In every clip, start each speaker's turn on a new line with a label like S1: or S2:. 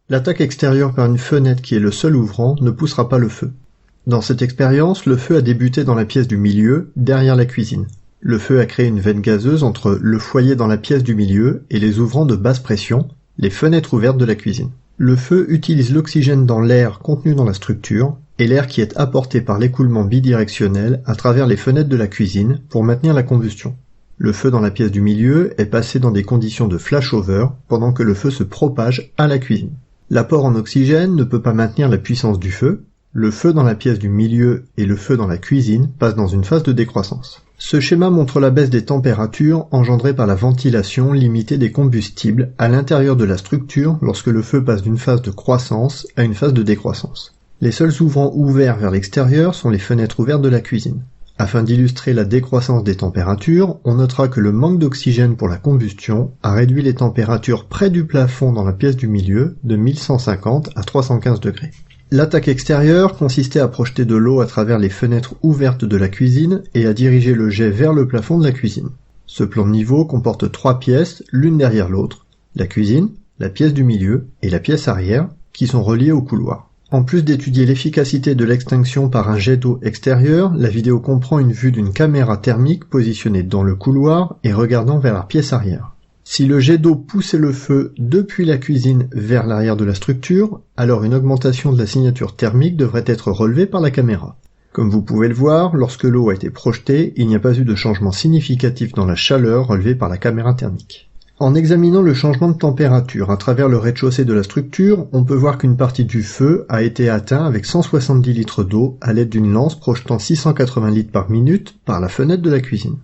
S1: L'attaque extérieure par une fenêtre qui est le seul ouvrant ne poussera pas le feu. Dans cette expérience, le feu a débuté dans la pièce du milieu, derrière la cuisine. Le feu a créé une veine gazeuse entre le foyer dans la pièce du milieu et les ouvrants de basse pression, les fenêtres ouvertes de la cuisine. Le feu utilise l'oxygène dans l'air contenu dans la structure et l'air qui est apporté par l'écoulement bidirectionnel à travers les fenêtres de la cuisine pour maintenir la combustion. Le feu dans la pièce du milieu est passé dans des conditions de flashover pendant que le feu se propage à la cuisine. L'apport en oxygène ne peut pas maintenir la puissance du feu. Le feu dans la pièce du milieu et le feu dans la cuisine passent dans une phase de décroissance. Ce schéma montre la baisse des températures engendrée par la ventilation limitée des combustibles à l'intérieur de la structure lorsque le feu passe d'une phase de croissance à une phase de décroissance. Les seuls ouvrants ouverts vers l'extérieur sont les fenêtres ouvertes de la cuisine. Afin d'illustrer la décroissance des températures, on notera que le manque d'oxygène pour la combustion a réduit les températures près du plafond dans la pièce du milieu de 1150 à 315 degrés. L'attaque extérieure consistait à projeter de l'eau à travers les fenêtres ouvertes de la cuisine et à diriger le jet vers le plafond de la cuisine. Ce plan de niveau comporte 3 pièces, l'une derrière l'autre, la cuisine, la pièce du milieu et la pièce arrière, qui sont reliées au couloir. En plus d'étudier l'efficacité de l'extinction par un jet d'eau extérieur, la vidéo comprend une vue d'une caméra thermique positionnée dans le couloir et regardant vers la pièce arrière. Si le jet d'eau poussait le feu depuis la cuisine vers l'arrière de la structure, alors une augmentation de la signature thermique devrait être relevée par la caméra. Comme vous pouvez le voir, lorsque l'eau a été projetée, il n'y a pas eu de changement significatif dans la chaleur relevée par la caméra thermique. En examinant le changement de température à travers le rez-de-chaussée de la structure, on peut voir qu'une partie du feu a été atteint avec 170 litres d'eau à l'aide d'une lance projetant 680 litres par minute par la fenêtre de la cuisine.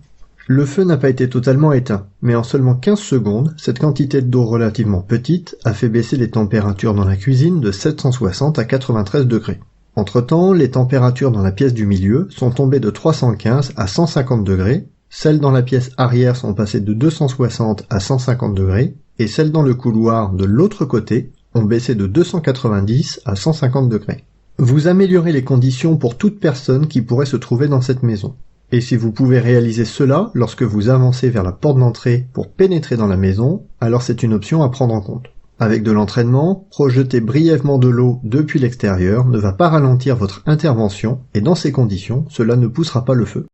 S1: Le feu n'a pas été totalement éteint, mais en seulement 15 secondes, cette quantité d'eau relativement petite a fait baisser les températures dans la cuisine de 760 à 93 degrés. Entre-temps, les températures dans la pièce du milieu sont tombées de 315 à 150 degrés, celles dans la pièce arrière sont passées de 260 à 150 degrés, et celles dans le couloir de l'autre côté ont baissé de 290 à 150 degrés. Vous améliorez les conditions pour toute personne qui pourrait se trouver dans cette maison. Et si vous pouvez réaliser cela lorsque vous avancez vers la porte d'entrée pour pénétrer dans la maison, alors c'est une option à prendre en compte. Avec de l'entraînement, projeter brièvement de l'eau depuis l'extérieur ne va pas ralentir votre intervention et dans ces conditions, cela ne poussera pas le feu.